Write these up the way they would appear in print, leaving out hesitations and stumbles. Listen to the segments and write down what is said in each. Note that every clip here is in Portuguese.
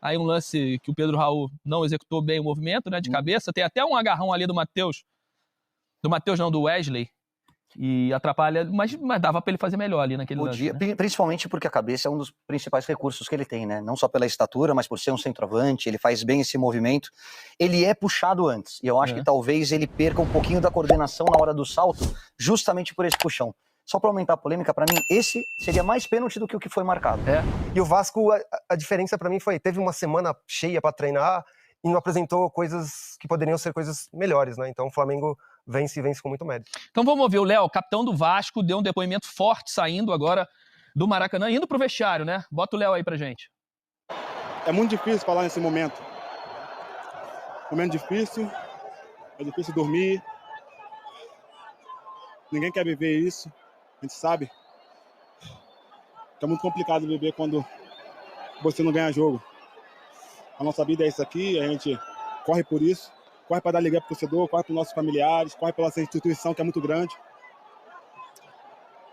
Aí um lance que o Pedro Raul não executou bem o movimento, né, de cabeça. Tem até um agarrão ali do Matheus. Do Matheus não, do Wesley. E atrapalha, mas dava pra ele fazer melhor ali naquele lance, né? Principalmente porque a cabeça é um dos principais recursos que ele tem, né? Não só pela estatura, mas por ser um centroavante, ele faz bem esse movimento. Ele é puxado antes, e eu acho que talvez ele perca um pouquinho da coordenação na hora do salto, justamente por esse puxão. Só pra aumentar a polêmica, pra mim, esse seria mais pênalti do que o que foi marcado. E o Vasco, a diferença pra mim foi, teve uma semana cheia pra treinar e não apresentou coisas que poderiam ser coisas melhores, né? Então o Flamengo vence com muito mérito. Então vamos ouvir o Léo, capitão do Vasco, deu um depoimento forte saindo agora do Maracanã, indo pro vestiário, né? Bota o Léo aí pra gente. É muito difícil falar nesse momento. Momento difícil, é difícil dormir. Ninguém quer viver isso, a gente sabe. É muito complicado viver quando você não ganha jogo. A nossa vida é isso aqui, a gente corre por isso. Corre para dar alegria para o torcedor, corre para os nossos familiares, corre pela nossa instituição que é muito grande.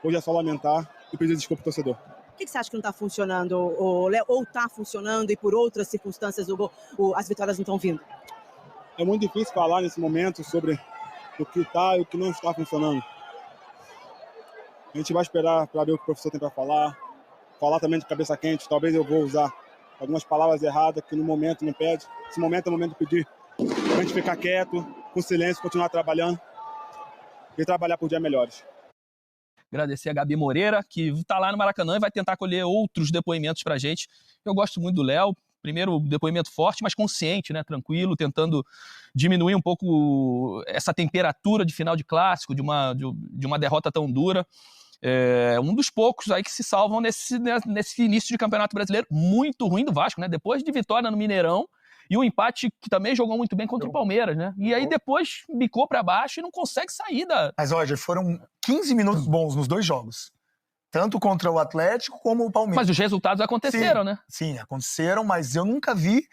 Hoje é só lamentar e pedir desculpa ao torcedor. O que você acha que não está funcionando, Léo? Ou está funcionando e por outras circunstâncias as vitórias não estão vindo? É muito difícil falar nesse momento sobre o que está e o que não está funcionando. A gente vai esperar para ver o que o professor tem para falar. Falar também de cabeça quente. Talvez eu vou usar algumas palavras erradas que no momento não pede. Esse momento é o momento de pedir pra gente ficar quieto, com silêncio, continuar trabalhando e trabalhar por dias melhores. Agradecer a Gabi Moreira, que está lá no Maracanã e vai tentar colher outros depoimentos pra gente. Eu gosto muito do Léo. Primeiro, depoimento forte, mas consciente, né? Tranquilo, tentando diminuir um pouco essa temperatura de final de clássico, de uma derrota tão dura. É um dos poucos aí que se salvam nesse início de Campeonato Brasileiro muito ruim do Vasco, né? Depois de vitória no Mineirão, e um empate que também jogou muito bem contra o Palmeiras, né? E aí depois bicou pra baixo e não consegue sair da... Mas, Roger, foram 15 minutos bons nos dois jogos. Tanto contra o Atlético como o Palmeiras. Mas os resultados aconteceram, né? Sim, aconteceram, mas eu nunca vi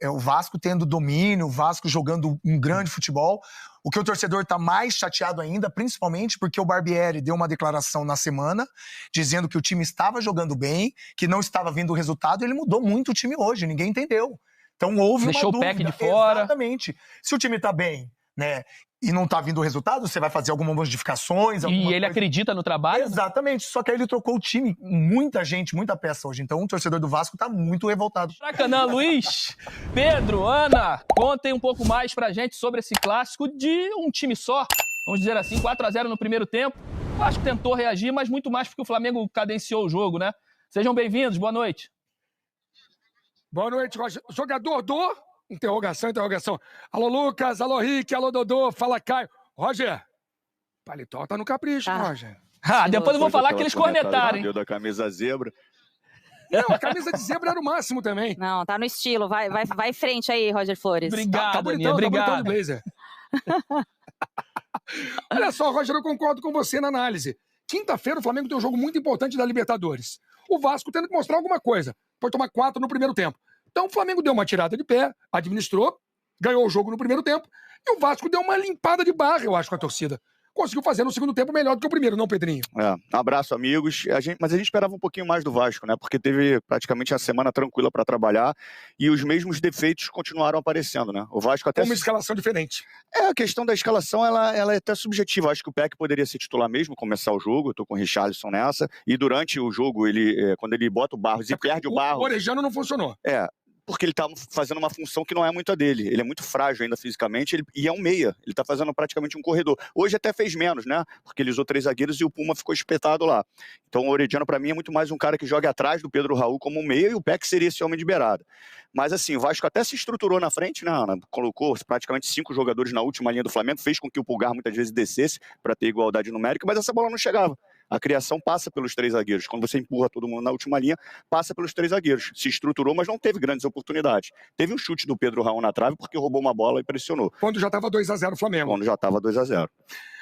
o Vasco tendo domínio, o Vasco jogando um grande futebol. O que o torcedor tá mais chateado ainda, principalmente porque o Barbieri deu uma declaração na semana, dizendo que o time estava jogando bem, que não estava vindo o resultado, e ele mudou muito o time hoje, ninguém entendeu. Então houve uma dúvida. Deixou o PEC de fora. Exatamente. Se o time tá bem, né, e não tá vindo o resultado, você vai fazer algumas modificações. E ele acredita no trabalho? Exatamente. Só que aí ele trocou o time. Muita gente, muita peça hoje. Então o torcedor do Vasco tá muito revoltado. Maracanã, Luiz, Pedro, Ana, contem um pouco mais pra gente sobre esse clássico de um time só. Vamos dizer assim, 4-0 no primeiro tempo. O Vasco tentou reagir, mas muito mais porque o Flamengo cadenciou o jogo, né? Sejam bem-vindos, boa noite. Boa noite, Roger. Jogador do... Interrogação. Alô, Lucas. Alô, Rick. Alô, Dodô. Fala, Caio. Roger, paletó tá no capricho, Roger. Depois eu vou falar que eles cornetaram, hein? Da camisa zebra. Não, a camisa de zebra era o máximo também. Não, tá no estilo. Vai em frente aí, Roger Flores. Obrigado, tá bonitão, obrigado. Tá bonitão no blazer. Olha só, Roger, eu concordo com você na análise. Quinta-feira o Flamengo tem um jogo muito importante da Libertadores. O Vasco tendo que mostrar alguma coisa. Pode tomar 4 no primeiro tempo. Então o Flamengo deu uma tirada de pé, administrou, ganhou o jogo no primeiro tempo, e o Vasco deu uma limpada de barra, eu acho, com a torcida. Conseguiu fazer no segundo tempo melhor do que o primeiro, não, Pedrinho? Abraço, amigos. Mas a gente esperava um pouquinho mais do Vasco, né? Porque teve praticamente a semana tranquila para trabalhar e os mesmos defeitos continuaram aparecendo, né? O Vasco até... Uma escalação diferente. A questão da escalação, ela é até subjetiva. Acho que o Peck poderia ser titular mesmo, começar o jogo. Eu tô com o Richarlison nessa. E durante o jogo, quando ele bota o Barros e perde o Barros... O Orejano não funcionou. Porque ele tá fazendo uma função que não é muito a dele. Ele é muito frágil ainda fisicamente e é um meia. Ele tá fazendo praticamente um corredor. Hoje até fez menos, né? Porque ele usou 3 zagueiros e o Puma ficou espetado lá. Então o Orediano, para mim, é muito mais um cara que joga atrás do Pedro Raul como um meia e o Peck seria esse homem de beirada. Mas assim, o Vasco até se estruturou na frente, né, Ana? Colocou praticamente 5 jogadores na última linha do Flamengo, fez com que o Pulgar muitas vezes descesse para ter igualdade numérica, mas essa bola não chegava. A criação passa pelos 3 zagueiros. Quando você empurra todo mundo na última linha, passa pelos 3 zagueiros. Se estruturou, mas não teve grandes oportunidades. Teve um chute do Pedro Raul na trave porque roubou uma bola e pressionou. Quando já estava 2-0 o Flamengo. Quando já estava 2-0.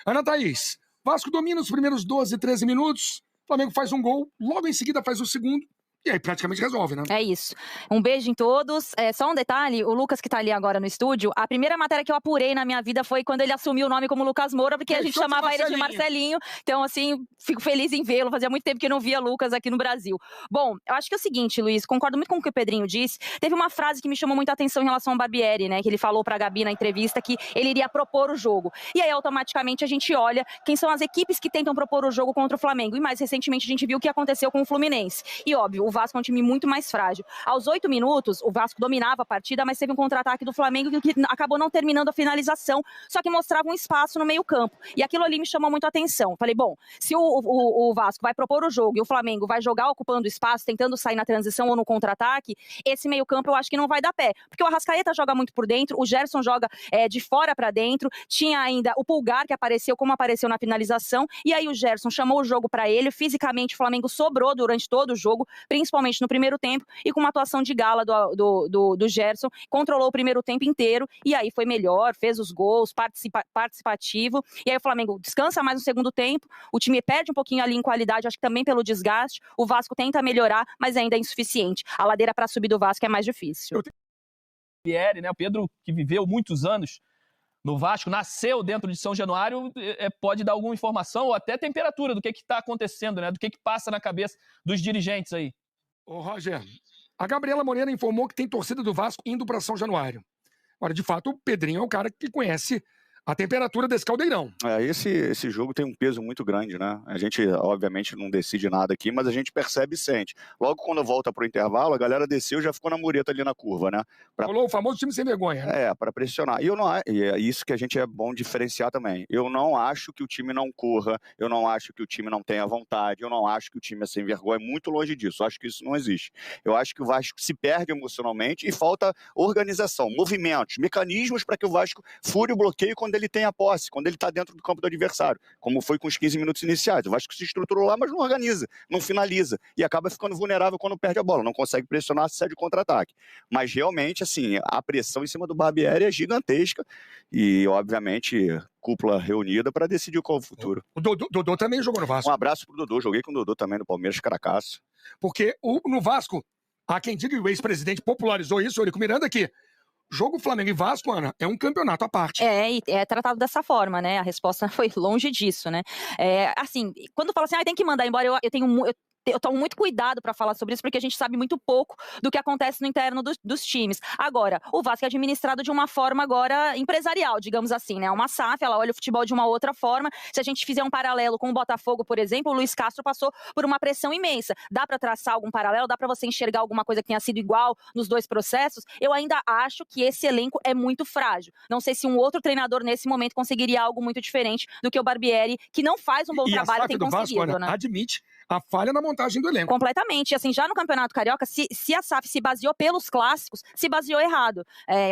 Ana Thaís, Vasco domina os primeiros 12, 13 minutos. O Flamengo faz um gol, logo em seguida faz o segundo. E aí praticamente resolve, né? É isso. Um beijo em todos. Só um detalhe, o Lucas que tá ali agora no estúdio, a primeira matéria que eu apurei na minha vida foi quando ele assumiu o nome como Lucas Moura, porque a gente chamava ele de Marcelinho. Então, assim, fico feliz em vê-lo. Fazia muito tempo que eu não via Lucas aqui no Brasil. Bom, eu acho que é o seguinte, Luiz, concordo muito com o que o Pedrinho disse. Teve uma frase que me chamou muita atenção em relação ao Barbieri, né? Que ele falou pra Gabi na entrevista que ele iria propor o jogo. E aí, automaticamente, a gente olha quem são as equipes que tentam propor o jogo contra o Flamengo. E mais recentemente, a gente viu o que aconteceu com o Fluminense. E, óbvio, o Vasco é um time muito mais frágil. Aos 8 minutos, o Vasco dominava a partida, mas teve um contra-ataque do Flamengo que acabou não terminando a finalização, só que mostrava um espaço no meio-campo. E aquilo ali me chamou muito a atenção. Falei, bom, se o Vasco vai propor o jogo e o Flamengo vai jogar ocupando espaço, tentando sair na transição ou no contra-ataque, esse meio-campo eu acho que não vai dar pé. Porque o Arrascaeta joga muito por dentro, o Gerson joga de fora para dentro, tinha ainda o Pulgar que apareceu como apareceu na finalização, e aí o Gerson chamou o jogo para ele, fisicamente o Flamengo sobrou durante todo o jogo, principalmente no primeiro tempo, e com uma atuação de gala do Gerson, controlou o primeiro tempo inteiro, e aí foi melhor, fez os gols, participativo, e aí o Flamengo descansa mais no segundo tempo, o time perde um pouquinho ali em qualidade, acho que também pelo desgaste, o Vasco tenta melhorar, mas ainda é insuficiente. A ladeira para subir do Vasco é mais difícil. Né? O Pedro, que viveu muitos anos no Vasco, nasceu dentro de São Januário, pode dar alguma informação ou até temperatura do que está acontecendo, né? Do que passa na cabeça dos dirigentes aí. Ô, Roger, a Gabriela Moreira informou que tem torcida do Vasco indo para São Januário. Agora, de fato, o Pedrinho é o cara que conhece a temperatura desse caldeirão. Esse jogo tem um peso muito grande, né? A gente, obviamente, não decide nada aqui, mas a gente percebe e sente. Logo quando volta pro intervalo, a galera desceu e já ficou na mureta ali na curva, né? Rolou o famoso time sem vergonha. Né? Para pressionar. E é isso que a gente é bom diferenciar também. Eu não acho que o time não corra, eu não acho que o time não tenha vontade, eu não acho que o time é sem vergonha, muito longe disso. Eu acho que isso não existe. Eu acho que o Vasco se perde emocionalmente e falta organização, movimentos, mecanismos para que o Vasco fure o bloqueio quando ele tem a posse, quando ele está dentro do campo do adversário, como foi com os 15 minutos iniciais. O Vasco se estruturou lá, mas não organiza, não finaliza, e acaba ficando vulnerável quando perde a bola, não consegue pressionar, cede o contra-ataque. Mas realmente, assim, a pressão em cima do Barbieri é gigantesca, e obviamente, cúpula reunida para decidir qual é o futuro. O Dodô também jogou no Vasco. Um abraço pro Dodô, joguei com o Dodô também no Palmeiras, caracaço. Porque no Vasco, há quem diga que o ex-presidente popularizou isso, Eurico Miranda, aqui. Jogo Flamengo e Vasco, Ana, é um campeonato à parte. E é tratado dessa forma, né? A resposta foi longe disso, né? Assim, quando fala assim, tem que mandar embora, eu tomo muito cuidado para falar sobre isso, porque a gente sabe muito pouco do que acontece no interno dos times. Agora, o Vasco é administrado de uma forma agora empresarial, digamos assim, né? Uma SAF, ela olha o futebol de uma outra forma. Se a gente fizer um paralelo com o Botafogo, por exemplo, o Luiz Castro passou por uma pressão imensa. Dá para traçar algum paralelo? Dá para você enxergar alguma coisa que tenha sido igual nos dois processos? Eu ainda acho que esse elenco é muito frágil. Não sei se um outro treinador nesse momento conseguiria algo muito diferente do que o Barbieri, que não faz um bom trabalho, tem conseguido, Vasco, Ana, né? admite a falha na montagem do elenco. Completamente. Assim, já no Campeonato Carioca, se a SAF se baseou pelos clássicos, se baseou errado.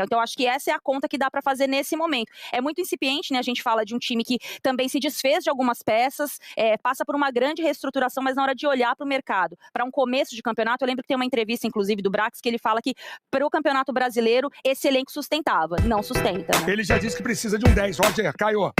Então, acho que essa é a conta que dá para fazer nesse momento. É muito incipiente, né? A gente fala de um time que também se desfez de algumas peças, passa por uma grande reestruturação, mas na hora de olhar para o mercado, para um começo de campeonato, eu lembro que tem uma entrevista, inclusive, do Brax, que ele fala que para o Campeonato Brasileiro, esse elenco sustentava. Não sustenta, né? Ele já disse que precisa de um 10. Roger, Caio.